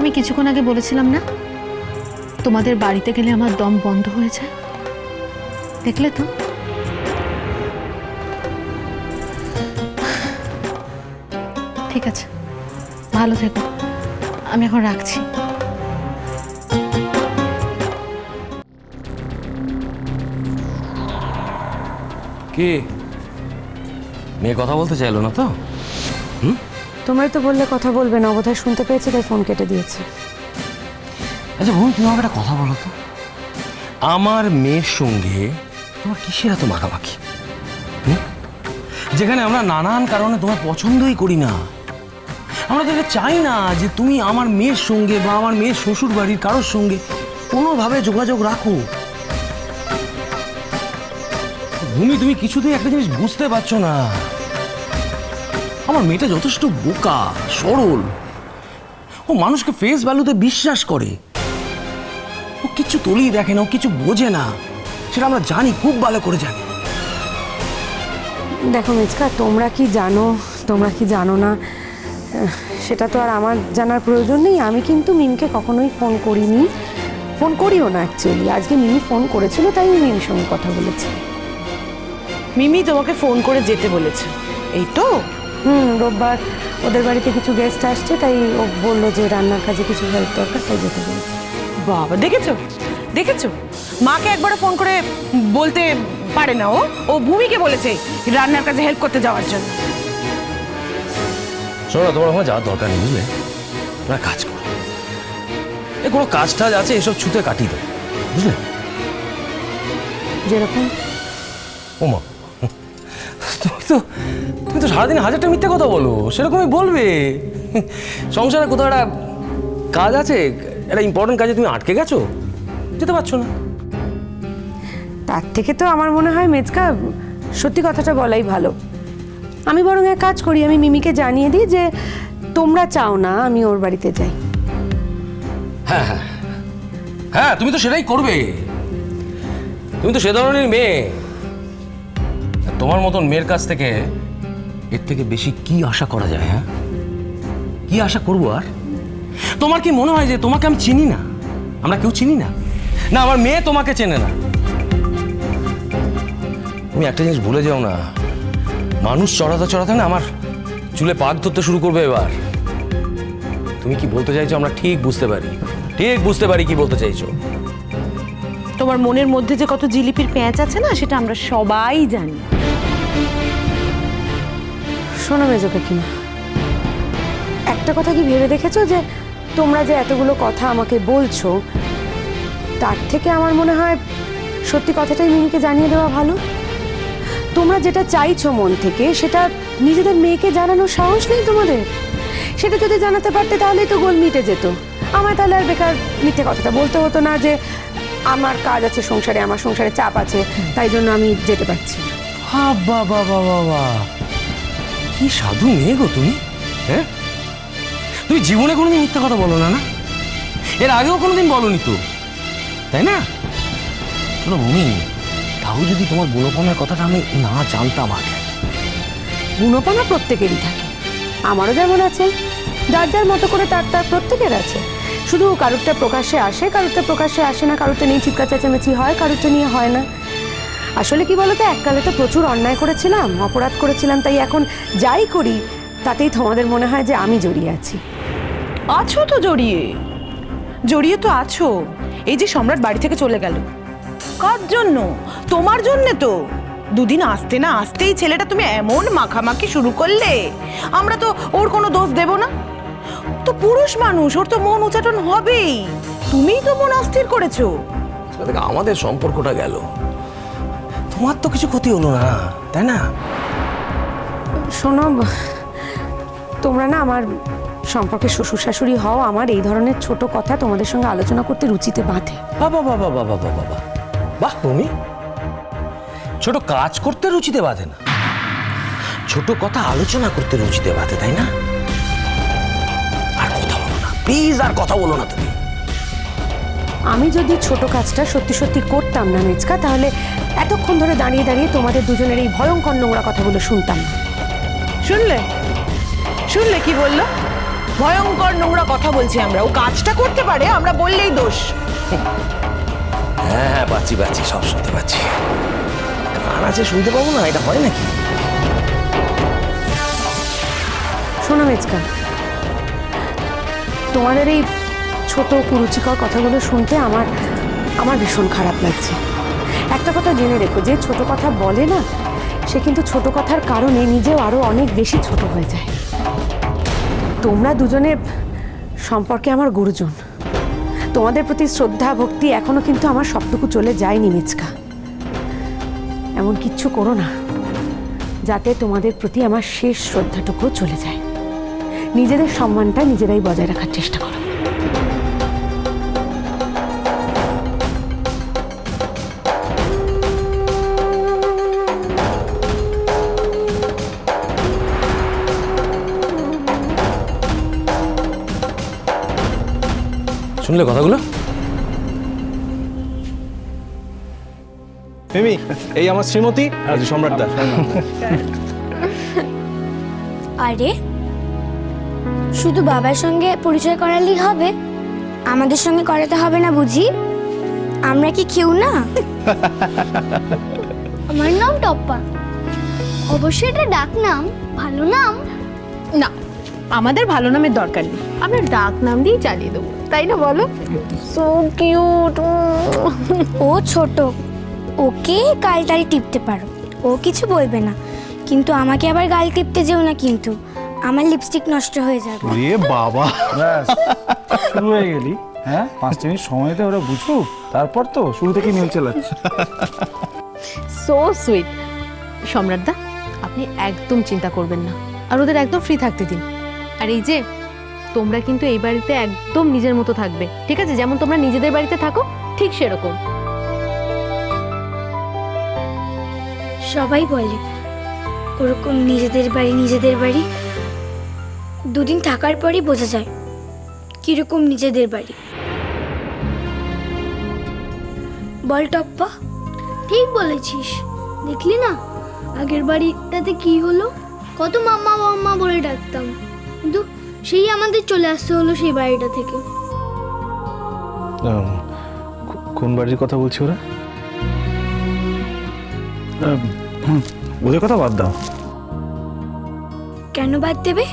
আমি কিছুক্ষণ আগে বলেছিলাম না তোমাদের বাড়িতে গেলে আমার দম বন্ধ হয়ে যায়, দেখলে তো? ঠিক আছে, ভালো থেকো, আমি এখন রাখছি। কি মেয়ে কথা বলতে চাইলো না তো? তোমরাই তো বললে কথা বলবে না, বোধহয় শুনতে পেয়েছে তাই ফোন কেটে দিয়েছে। আচ্ছা ভূমি, তুমি আমাকে একটা কথা বলো তো, আমার মেয়ের সঙ্গে তোমার কিসের এত মাখামাখি? যেখানে আমরা নানান কারণে তোমার পছন্দই করি না, আমরা তো এটা চাই না যে তুমি আমার মেয়ের সঙ্গে বা আমার মেয়ের শ্বশুর বাড়ির কারোর সঙ্গে কোনোভাবে যোগাযোগ রাখো। ভূমি, তুমি কিছুতেই একটা জিনিস বুঝতে পারছো না, আমার মেয়েটা যথেষ্ট বোকা সরল, ও মানুষকে ফেস ভ্যালুতে বিশ্বাস করে, ও কিছু তলিয়ে দেখে না, ও কিছু বোঝে না, সেটা আমরা জানি, খুব ভালো করে জানি। দেখো মিচকা, তোমরা কি জানো তোমরা কি জানো না সেটা তো আর আমার জানার প্রয়োজন নেই। আমি কিন্তু মিমকে কখনোই ফোন করিনি, ফোন করিও না অ্যাকচুয়ালি। আজকে মিমি ফোন করেছিল তাই আমি মিমির সঙ্গে কথা বলেছি। মিমি তোমাকে ফোন করে যেতে বলেছে, এই তো? রোববার ওদের বাড়িতে কিছু গেস্ট আসছে, তাই ও বললো যে রান্নার কাজে কিছু হেল্প দরকার, তাই যেতে বলেছে। বাবা, দেখেছো দেখেছো, মাকে একবার ফোন করে বলতে পারে না। ও ভূমিকে বলেছে রান্নার কাজে হেল্প করতে যাওয়ার জন্য। শোনো, তোমার ওখানে যাওয়ার দরকার নেই, বুঝলে? তোমরা কাজ করো, এ কোনো কাজ টাজ আছে এসব ছুতে কাটিয়ে দাও, বুঝলে? যেরকম ওমা, তুমি তো সারাদিন হাজারটা মিথ্যে কথা বলো, সেরকমই বলবে। সংসারে কোথাও একটা কাজ আছে, একটা ইম্পর্টেন্ট কাজে তুমি আটকে গেছো, যেতে পারছো না। তার থেকে তো আমার মনে হয় মেজকা সত্যি কথাটা বলাই ভালো। আমি বরং এক কাজ করি, আমি মিমিকে জানিয়ে দিই যে তোমরা চাও না আমি ওর বাড়িতে যাই। হ্যাঁ হ্যাঁ হ্যাঁ, তুমি তো সেটাই করবে, তুমি তো সে ধরনের মেয়ে। তোমার মতন মেয়ের কাছ থেকে এর থেকে বেশি কি আশা করা যায়? হ্যাঁ, কি আশা করবো আর? তোমার কি মনে হয় যে তোমাকে আমি চিনি না? আমরা কেউ চিনি না? না, আমার মেয়ে তোমাকে চেনে না। তুমি একটা জিনিস ভুলে যাও না, মানুষ চড়াতে চড়াতে না আমার চুলে পাক ধরতে শুরু করবে এবার। তুমি কি বলতে চাইছো আমরা ঠিক বুঝতে পারি, ঠিক বুঝতে পারি কি বলতে চাইছো। তোমার মনের মধ্যে যে কত জিলিপির পেঁয়াজ আছে না, সেটা আমরা সবাই জানি। শোনো মেজো কাকিমা, একটা কথা কি ভেবে দেখেছো যে তোমরা যে এতগুলো কথা আমাকে বলছো, তার থেকে আমার মনে হয় সত্যি কথাটাই মিমিকে জানিয়ে দেওয়া ভালো। তোমরা যেটা চাইছো মন থেকে, সেটা নিজেদের মেয়েকে জানানোর সাহস নেই তোমাদের। সেটা যদি জানাতে পারতে তাহলেই তো গোল মিটে যেত। আমার তাহলে আর বেকার মিথ্যে কথাটা বলতে হতো না যে আমার কাজ আছে সংসারে, আমার সংসারে চাপ আছে, তাই জন্য আমি যেতে পারছি। বাবা বাবা বাবা, কি সাধু মেয়ে গো তুমি! হ্যাঁ, তুমি জীবনে কোনোদিন মিথ্যা কথা বলো না, না? এর আগেও কোনোদিন বলনি তো, তাই না? শোনো ভূমি, তাও যদি তোমার বুনোপনার কথাটা আমি না জানতাম আগে। বুনোপনা প্রত্যেকেরই থাকে, আমারও যেমন আছে, যার যার মতো করে তার তার প্রত্যেকের আছে। শুধু কারুরটা প্রকাশ্যে আসে, কারুরটা প্রকাশ্যে আসে না, কারুরটা নিয়ে চিৎকার চেঁচামেচি হয়, কারুরটা নিয়ে হয় না। আসলে কি বলতো, এককালে তো প্রচুর অন্যায় করেছিলাম, অপরাধ করেছিলাম, তাই এখন যাই করি তাতেই তোমাদের মনে হয় যে আমি জড়িয়ে আছি। আছো তো জড়িয়ে, জড়িয়ে তো আছো। এই যে সম্রাট বাড়ি থেকে চলে গেল, কার জন্য? তোমার জন্যে তো। দুদিন আসতে না আসতেই ছেলেটা তুমি এমন মাখামাখি শুরু করলে, আমরা তো ওর কোনো দোষ দেব না। তো পুরুষ মানুষ, ওর তো মন উচাটন হবেই। তুমিই তো মন অস্থির করেছো। আমাদের সম্পর্কটা গেল, তোমার তো কিছু ক্ষতি হলো না, তাই না? শোনো, তোমরা না আমার সম্পর্কে শ্বশুর শাশুড়ি হও, আমার এই ধরনের ছোট কথা তোমাদের সঙ্গে আলোচনা করতে রুচিতে বাঁধে। বাবা বাবা বাবা বাবা বাবা, বাহ তুমি! ছোট কাজ করতে রুচিতে বাঁধে না, ছোট কথা আলোচনা করতে রুচিতে বাঁধে, তাই না? আর কথা বলো না প্লিজ, আর কথা বলো না তুমি। আমি যদি ছোট কাজটা সত্যি সত্যি করতাম না মেজকা, তাহলে এতক্ষণ ধরে দাঁড়িয়ে দাঁড়িয়ে তোমাদের দুজনের এই ভয়ঙ্কর নোংরা কথাগুলো শুনতাম না। শুনলে শুনলে কি বললো? ভয়ঙ্কর নোংরা কথা বলছি আমরা। ও কাজটা করতে পারে, আমরা বললেই দোষ। হ্যাঁ পাচ্ছি সব শুনতে পাচ্ছি। কান আছে শুনতে পাবো না, এটা হয় নাকি? শোনো মেজকা, তোমাদের এই ছোট কুরুচিকর কথাগুলো শুনতে আমার ভীষণ খারাপ লাগছে। একটা কথা জেনে রেখো, যে ছোট কথা বলে না, সে কিন্তু ছোট কথার কারণে নিজেও আরো অনেক বেশি ছোট হয়ে যায়। তোমরা দুজনে সম্পর্কে আমার গুরুজন, তোমাদের প্রতি শ্রদ্ধা ভক্তি এখনো কিন্তু আমার সবটুকু চলে যায়নি মেজকা। এমন কিচ্ছু করো না যাতে তোমাদের প্রতি আমার শেষ শ্রদ্ধাটুকু চলে যায়। নিজেদের সম্মানটা নিজেরাই বজায় রাখার চেষ্টা করো। শুনলে কথাগুলো? মিমি, এই আমার শ্রীমতী আর সম্রাট দা। আরে শুধু বাবার সঙ্গে পরিচয় করালেই হবে? আমাদের সঙ্গে করাতে হবে না বুঝি? আমরা কি কেউ না? আমার নাম টপ্পা, অবশ্যই এটা ডাক নাম, ভালো নাম। না, আমাদের ভালো নামের দরকার নেই, আমরা ডাক নাম দিয়ে চালিয়ে দেবো, তাই না বলো? So cute. ও ছোট, ওকে গালটাল টিপতে পারো, ও কিছু বলবে না, কিন্তু আমাকে আবার গাল টিপতে যেও না, কিন্তু আমার লিপস্টিক নষ্ট হয়ে যাবে। রে বাবা, ব্যাস শুরু হয়ে গেলি। হ্যাঁ 5 মিনিট সময় দে, ওরা বুঝুক, তারপর তো শুরু থেকে মেল চালাচ্ছে। So sweet. সম্রাটদা, আপনি একদম চিন্তা করবেন না, আর ওদের একদম ফ্রি থাকতে দিন। আর এই যে তোমরা কিন্তু এই বাড়িতে একদম নিজের মতো থাকবে, ঠিক আছে? যেমন তোমরা নিজেদের বাড়িতে থাকো ঠিক সেরকম। সবাই বলে ওরকম নিজেদের বাড়ি দুদিন থাকার পরই বোঝা যায় কিরকম নিজেদের বাড়ি। বল টপ্পা, ঠিক বলেছিস। দেখলি না আগের বাড়িটাতে কি হলো? কত মাম্মা মাম্মা বলে ডাকতাম, কিন্তু সেই আমাদের চলে আসতে হলো সেই বাড়িটা থেকে। কোন বাড়ির কথা বলছি ওরা? ওদের কথা বাদ দাও। কেন বাদ দেবে?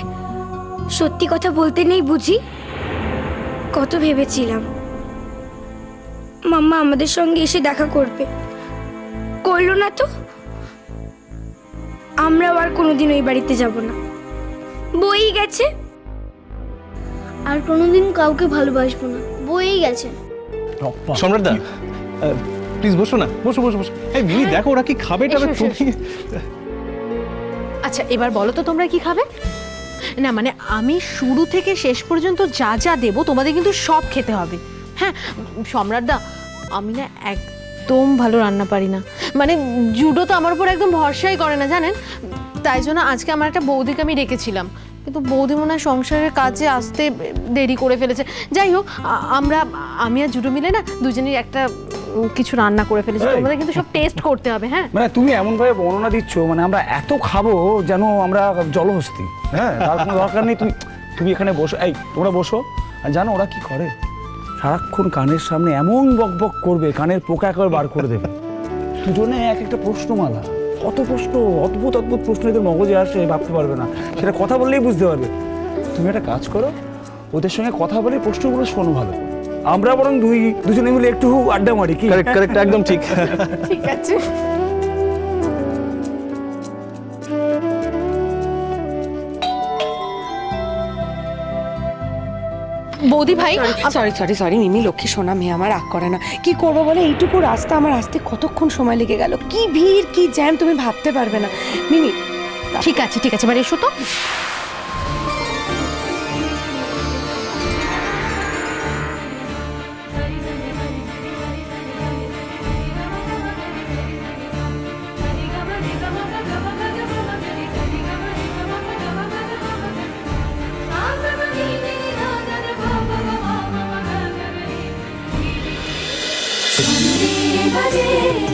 সত্যি কথা বলতে নেই বুঝি? কত ভেবেছিলাম মাম্মা আমাদের সঙ্গে এসে দেখা করবে, করলো না তো। আমরাও আর কোনোদিন ওই বাড়িতে যাব না, বই গেছে। আর কোনোদিন কাউকে ভালোবাসবো না, বই গেছে। সম্রাট দা, প্লিজ বসো না, বসো। এই মিমি দেখো ওরা কি খাবে টাবে। তুমি আচ্ছা এবার বলো তো তোমরা কি খাবে? না মানে আমি শুরু থেকে শেষ পর্যন্ত যা যা দেবো তোমাদের কিন্তু সব খেতে হবে। হ্যাঁ সম্রাটদা, আমি না একদম ভালো রান্না পারি না, মানে জুডো তো আমার উপর একদম ভরসাই করে না জানেন। তাই জন্য আজকে আমার একটা বৌদিকে আমি রেখেছিলাম, কিন্তু বৌদি মনে হয় সংসারের কাজে আসতে দেরি করে ফেলেছে। যাই হোক আমি আর জুডো মিলে না দুজনেই একটা কিছু রান্না করে ফেলেছি, তোমাদের কিন্তু সব টেস্ট করতে হবে। হ্যাঁ মানে তুমি এমন ভাবে বর্ণনা দিচ্ছ, মানে আমরা এত খাবো যেন আমরা জলহস্তি। হ্যাঁ তার কোনো দরকার নেই। তুমি এখানে বসো, এই তোমরা বসো। আর জানো ওরা কি করে? সারাক্ষণ কানের সামনে এমন বকবক করবে, কানের পোকা একবার বার করে দেবে। দুজনে এক একটা প্রশ্নমালা, কত প্রশ্ন, অদ্ভুত প্রশ্ন এদের মগজে আসে, ভাবতে পারবে না, সেটা কথা বললেই বুঝতে পারবে। তুমি একটা কাজ করো, ওদের সঙ্গে কথা বলে প্রশ্নগুলো শোনো ভালো করে। আমরা বরং দুজনে মিলে একটু আড্ডা মারি। কি কারেক্ট একদম ঠিক। ঠিক আছে। বৌদি ভাই, সরি মিমি, লক্ষ্মী সোনা মেয়ে আমার, রাগ করে না। কি করবো বলে, এইটুকু রাস্তা আমার আসতে কতক্ষণ সময় লেগে গেল, কি ভিড় কি জ্যাম তুমি ভাবতে পারবে না। মিমি ঠিক আছে এবার এসো তো। Sunday baje